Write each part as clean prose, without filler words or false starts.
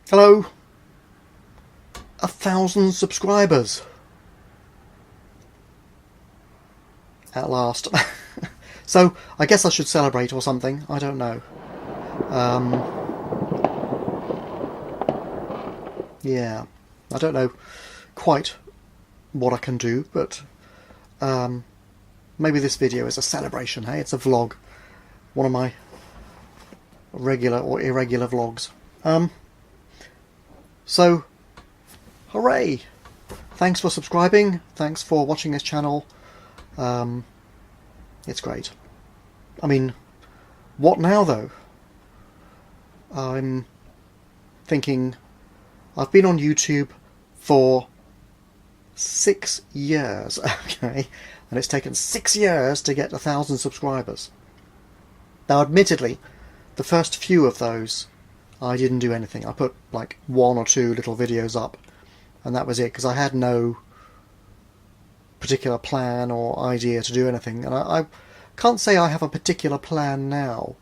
Hello! 1,000 subscribers! At last. So, I guess I should celebrate or something, I don't know. Yeah, I don't know quite what I can do, but maybe this video is a celebration, hey? It's a vlog. One of my regular or irregular vlogs. So, hooray! Thanks for subscribing, thanks for watching this channel. It's great. I mean, what now though? I'm thinking, I've been on YouTube for 6 years, okay? And it's taken 6 years to get 1,000 subscribers. Now admittedly, the first few of those I didn't do anything. I put like 1 or 2 little videos up and that was it, because I had no particular plan or idea to do anything, and I can't say I have a particular plan now.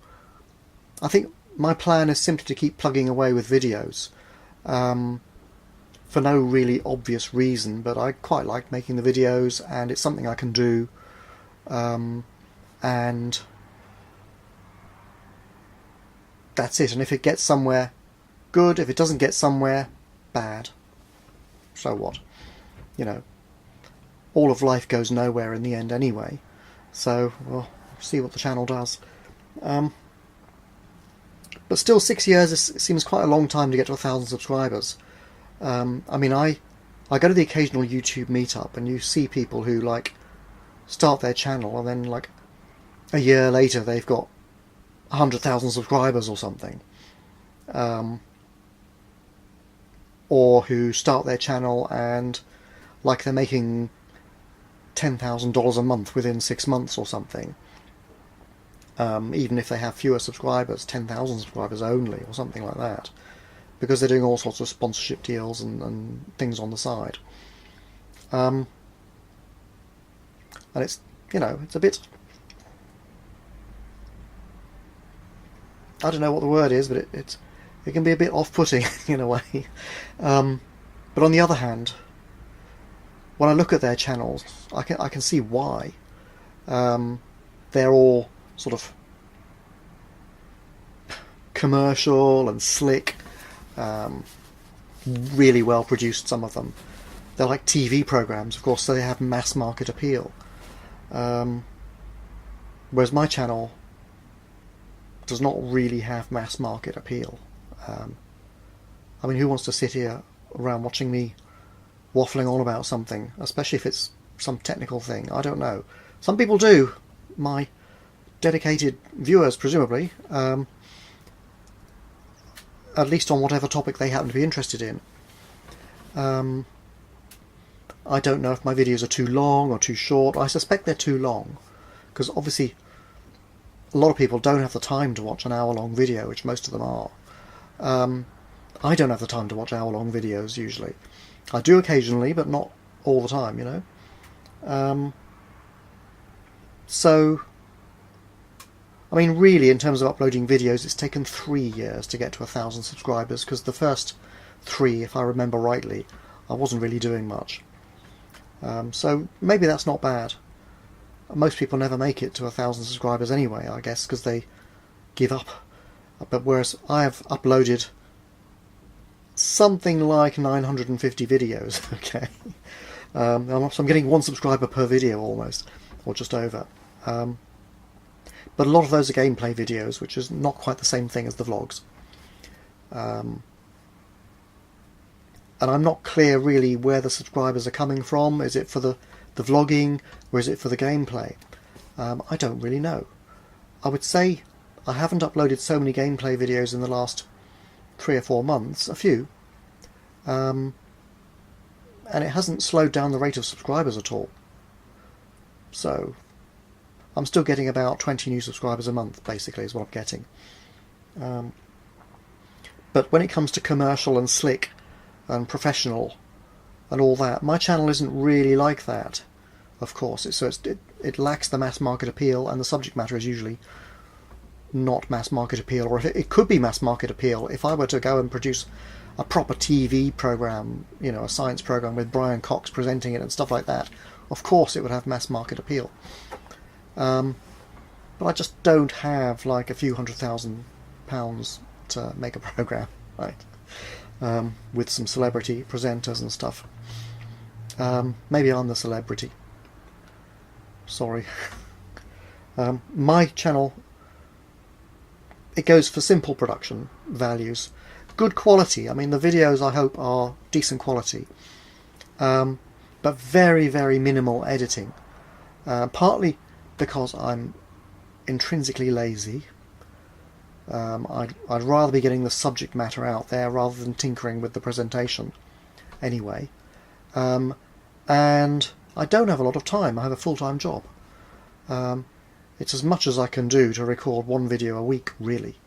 I think my plan is simply to keep plugging away with videos for no really obvious reason, but I quite like making the videos and it's something I can do, and that's it. And if it gets somewhere, good. If it doesn't get somewhere, bad. So what? You know, all of life goes nowhere in the end anyway. So we'll see what the channel does. But still, 6 years seems quite a long time to get to 1,000 subscribers. I mean, I go to the occasional YouTube meetup and you see people who like start their channel and then like a year later they've got 100,000 subscribers or something, or who start their channel and like they're making $10,000 a month within 6 months or something, even if they have fewer subscribers, 10,000 subscribers only or something like that, because they're doing all sorts of sponsorship deals and things on the side, and it's, you know, it's a bit, I don't know what the word is, but it can be a bit off-putting in a way. But on the other hand, when I look at their channels, I can see why. They're all sort of commercial and slick, really well produced, some of them. They're like TV programs, of course, so they have mass market appeal. Whereas my channel does not really have mass market appeal. I mean, who wants to sit here around watching me waffling on about something, especially if it's some technical thing? I don't know. Some people do, my dedicated viewers presumably, at least on whatever topic they happen to be interested in. I don't know if my videos are too long or too short. I suspect they're too long, because obviously a lot of people don't have the time to watch an hour-long video, which most of them are. I don't have the time to watch hour-long videos usually. I do occasionally, but not all the time, you know. So, I mean, really, in terms of uploading videos, it's taken 3 years to get to 1,000 subscribers, because the first 3, if I remember rightly, I wasn't really doing much. So maybe that's not bad. Most people never make it to 1,000 subscribers anyway, I guess, because they give up. But whereas I have uploaded something like 950 videos, okay, so I'm getting 1 subscriber per video almost, or just over. But a lot of those are gameplay videos, which is not quite the same thing as the vlogs. And I'm not clear really where the subscribers are coming from. Is it for the vlogging, or is it for the gameplay? I don't really know. I would say I haven't uploaded so many gameplay videos in the last 3 or 4 months, a few, and it hasn't slowed down the rate of subscribers at all. So I'm still getting about 20 new subscribers a month, basically, is what I'm getting. But when it comes to commercial and slick and professional and all that, my channel isn't really like that, of course. It lacks the mass market appeal, and the subject matter is usually not mass market appeal, or if it could be mass market appeal. If I were to go and produce a proper TV program, you know, a science program with Brian Cox presenting it and stuff like that, of course it would have mass market appeal. But I just don't have like a few £100,000 to make a program, right? With some celebrity presenters and stuff. Maybe I'm the celebrity. Sorry. My channel, it goes for simple production values. Good quality. I mean, the videos I hope are decent quality. But very, very minimal editing. Partly because I'm intrinsically lazy. I'd rather be getting the subject matter out there rather than tinkering with the presentation anyway. And I don't have a lot of time. I have a full-time job. It's as much as I can do to record one video a week, really.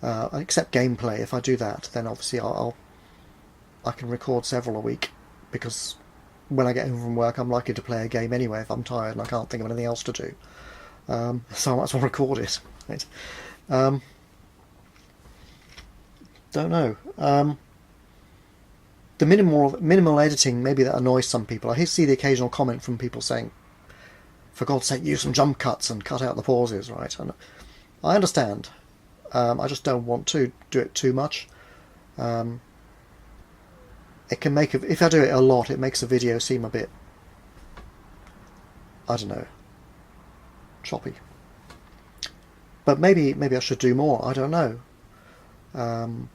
Except gameplay. If I do that, then obviously I can record several a week, because when I get home from work I'm likely to play a game anyway if I'm tired and I can't think of anything else to do. So I might as well record it. Right? Don't know. The minimal editing, maybe that annoys some people. I see the occasional comment from people saying, for God's sake, use some jump cuts and cut out the pauses, right? And I understand. I just don't want to do it too much. It can make if I do it a lot, it makes a video seem a bit, I don't know, choppy. But maybe I should do more. I don't know. I'm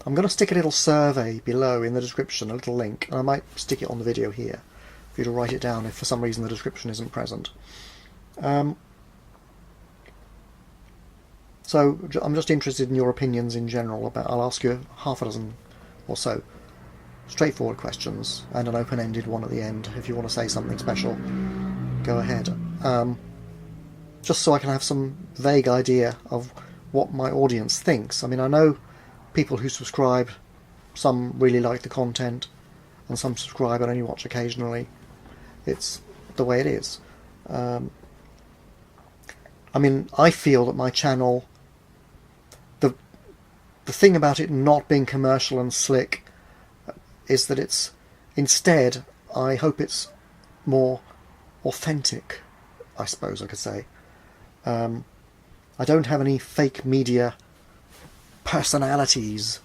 going to stick a little survey below in the description, a little link, and I might stick it on the video here for you to write it down if for some reason the description isn't present. So I'm just interested in your opinions in general about. I'll ask you half a dozen or so straightforward questions and an open-ended one at the end. If you want to say something special, go ahead. Just so I can have some vague idea of what my audience thinks. I mean, I know people who subscribe, some really like the content, and some subscribe and only watch occasionally. It's the way it is. I mean, I feel that my channel, the thing about it not being commercial and slick is that it's, instead, I hope it's more authentic, I suppose I could say. I don't have any fake media personalities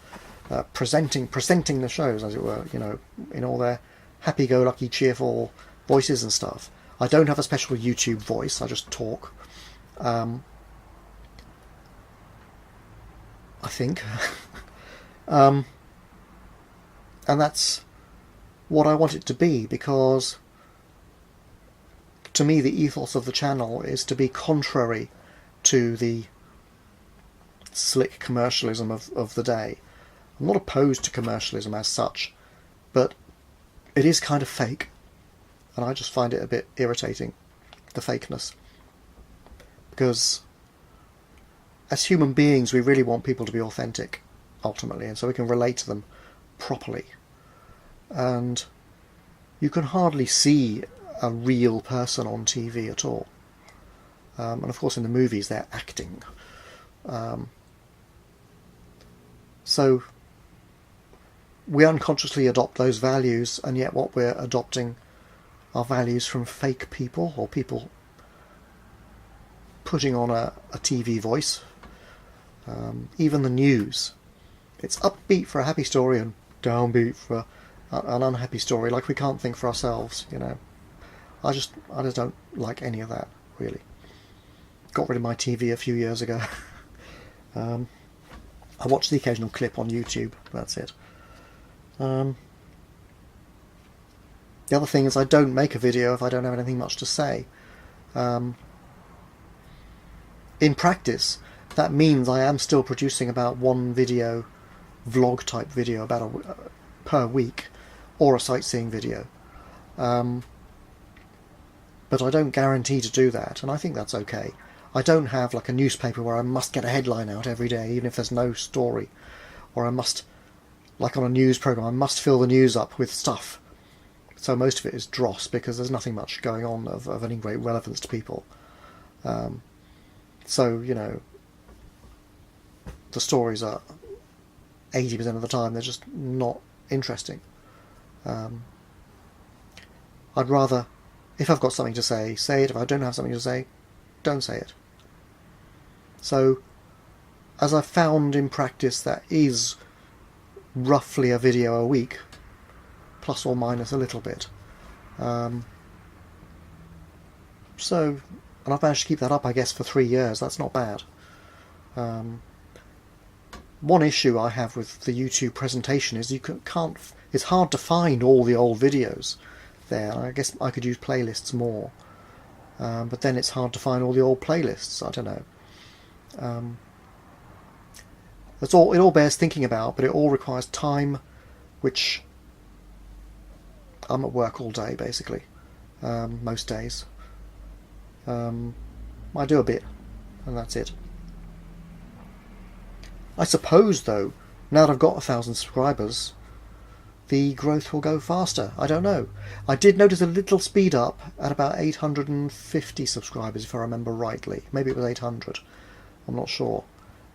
presenting the shows, as it were, you know, in all their happy-go-lucky, cheerful voices and stuff. I don't have a special YouTube voice. I just talk. I think. And that's what I want it to be, because to me the ethos of the channel is to be contrary to the slick commercialism of the day. I'm not opposed to commercialism as such, but it is kind of fake, and I just find it a bit irritating, the fakeness. Because as human beings we really want people to be authentic, ultimately, and so we can relate to them properly. And you can hardly see a real person on TV at all. And of course in the movies they're acting. So we unconsciously adopt those values, and yet what we're adopting are values from fake people, or people putting on a TV voice. Even the news. It's upbeat for a happy story and downbeat for an unhappy story, like we can't think for ourselves, you know. I just don't like any of that, really. Got rid of my TV a few years ago. I watch the occasional clip on YouTube, that's it. The other thing is I don't make a video if I don't have anything much to say. In practice, that means I am still producing about one video, vlog type video, per week, or a sightseeing video. But I don't guarantee to do that, and I think that's okay. I don't have like a newspaper where I must get a headline out every day, even if there's no story. Or I must, like on a news programme, I must fill the news up with stuff. So most of it is dross, because there's nothing much going on of any great relevance to people. So, you know, the stories are 80% of the time they're just not interesting. I'd rather, if I've got something to say it. If I don't have something to say, don't say it. So, as I've found in practice, that is roughly a video a week, plus or minus a little bit. So, and I've managed to keep that up, I guess, for 3 years. That's not bad. One issue I have with the YouTube presentation is you can't. It's hard to find all the old videos there. I guess I could use playlists more, but then it's hard to find all the old playlists. I don't know. That's all. It all bears thinking about, but it all requires time, which I'm at work all day basically, most days. I do a bit, and that's it. I suppose, though, now that I've got 1,000 subscribers, the growth will go faster. I don't know. I did notice a little speed up at about 850 subscribers, if I remember rightly. Maybe it was 800. I'm not sure.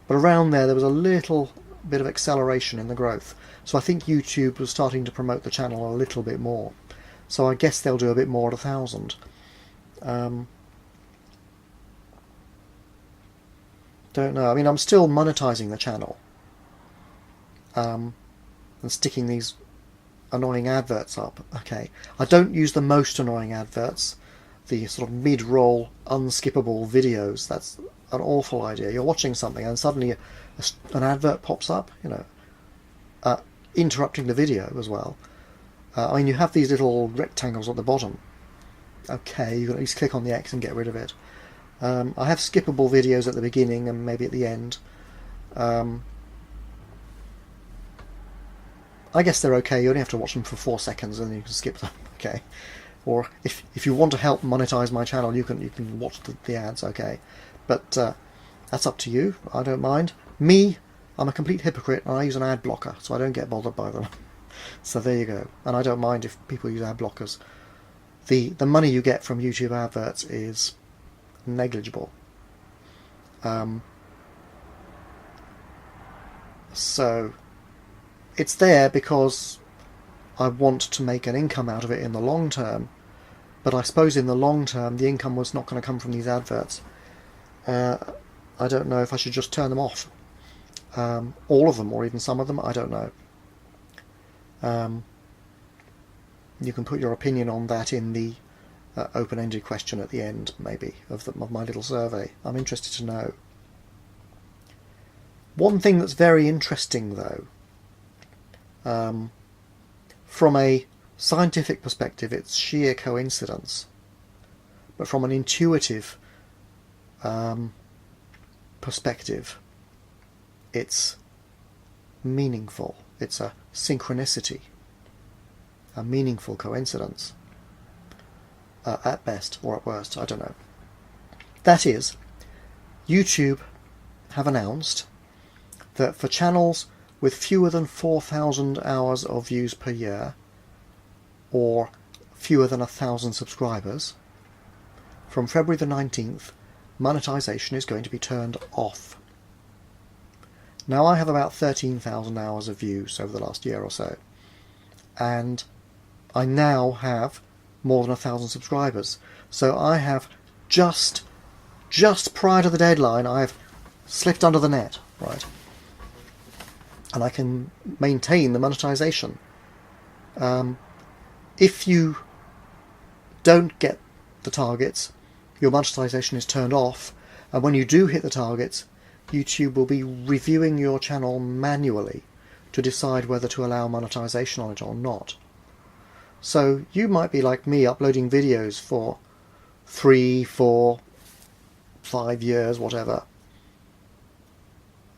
But around there was a little bit of acceleration in the growth. So I think YouTube was starting to promote the channel a little bit more. So I guess they'll do a bit more at 1,000. Don't know. I mean, I'm still monetizing the channel. And sticking these annoying adverts up. Okay. I don't use the most annoying adverts. The sort of mid-roll, unskippable videos. That's an awful idea. You're watching something and suddenly an advert pops up, you know, interrupting the video as well. I mean, you have these little rectangles at the bottom. Okay, you can at least click on the X and get rid of it. I have skippable videos at the beginning and maybe at the end. I guess they're okay. You only have to watch them for 4 seconds and then you can skip them. Okay. Or if you want to help monetize my channel, you can watch the ads. Okay. But that's up to you. I don't mind. Me, I'm a complete hypocrite and I use an ad blocker, so I don't get bothered by them. So there you go. And I don't mind if people use ad blockers. The money you get from YouTube adverts is negligible. So it's there because I want to make an income out of it in the long term, but I suppose in the long term the income was not going to come from these adverts. I don't know if I should just turn them off. All of them, or even some of them, I don't know. You can put your opinion on that in the open-ended question at the end, maybe, of my little survey. I'm interested to know. One thing that's very interesting, though, from a scientific perspective, it's sheer coincidence, but from an intuitive perspective, it's meaningful. It's a synchronicity, a meaningful coincidence. At best, or at worst, I don't know. That is, YouTube have announced that for channels with fewer than 4,000 hours of views per year, or fewer than 1,000 subscribers, from February the 19th, monetization is going to be turned off. Now, I have about 13,000 hours of views over the last year or so, and I now have more than 1,000 subscribers. So I have just prior to the deadline, I have slipped under the net, right? And I can maintain the monetization. If you don't get the targets, your monetization is turned off, and when you do hit the targets, YouTube will be reviewing your channel manually to decide whether to allow monetization on it or not. So you might be like me, uploading videos for 3, 4, 5 years, whatever.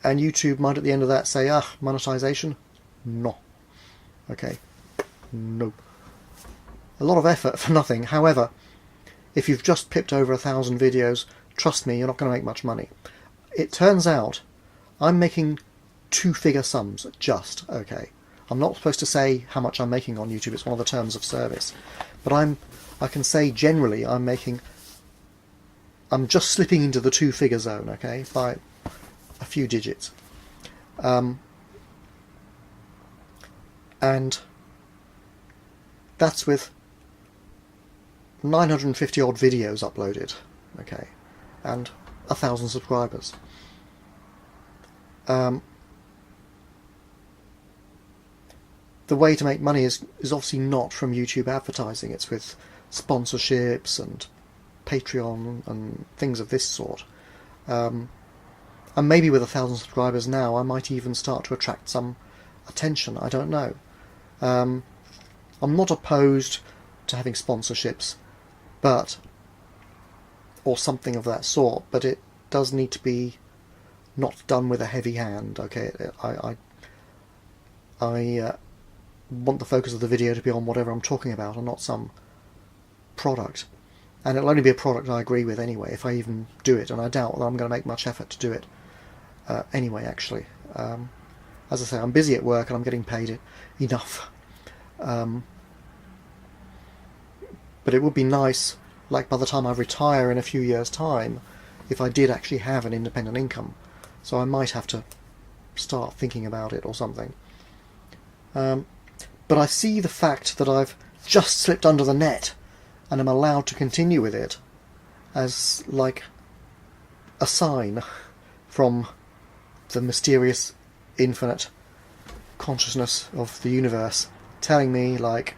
And YouTube might at the end of that say, monetization? No. Okay. Nope. A lot of effort for nothing. However, if you've just pipped over 1,000 videos, trust me, you're not going to make much money. It turns out I'm making 2-figure sums, just, okay. I'm not supposed to say how much I'm making on YouTube, it's one of the terms of service. But I can say generally I'm just slipping into the 2-figure zone, okay, by a few digits. And that's with 950 odd videos uploaded, okay, and 1,000 subscribers. The way to make money is obviously not from YouTube advertising. It's with sponsorships and Patreon and things of this sort. And maybe with 1,000 subscribers now, I might even start to attract some attention. I don't know. I'm not opposed to having sponsorships, or something of that sort, but it does need to be not done with a heavy hand. Okay, I want the focus of the video to be on whatever I'm talking about and not some product. And it'll only be a product I agree with anyway, if I even do it, and I doubt that I'm going to make much effort to do it anyway, actually. As I say, I'm busy at work and I'm getting paid enough. But it would be nice, like by the time I retire in a few years' time, if I did actually have an independent income. So I might have to start thinking about it or something. But I see the fact that I've just slipped under the net and am allowed to continue with it as like a sign from the mysterious infinite consciousness of the universe telling me, like,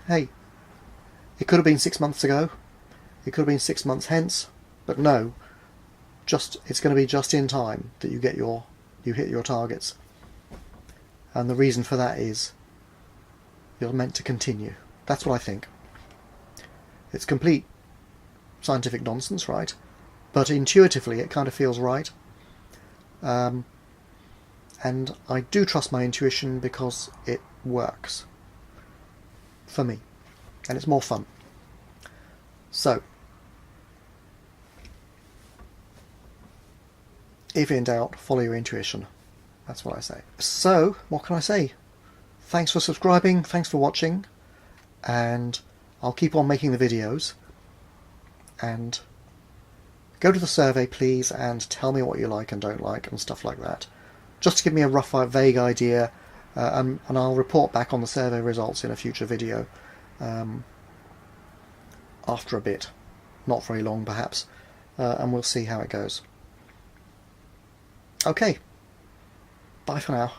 hey, it could have been 6 months ago, it could have been 6 months hence, but no, it's going to be just in time that you hit your targets. And the reason for that is you're meant to continue. That's what I think. It's complete scientific nonsense, right? But intuitively it kind of feels right. And I do trust my intuition because it works. For me. And it's more fun. So, if in doubt, follow your intuition. That's what I say. So, what can I say? Thanks for subscribing, thanks for watching, and I'll keep on making the videos. And go to the survey, please, and tell me what you like and don't like and stuff like that. Just to give me a rough, vague idea, and I'll report back on the survey results in a future video after a bit. Not very long, perhaps, and we'll see how it goes. Okay. Bye for now.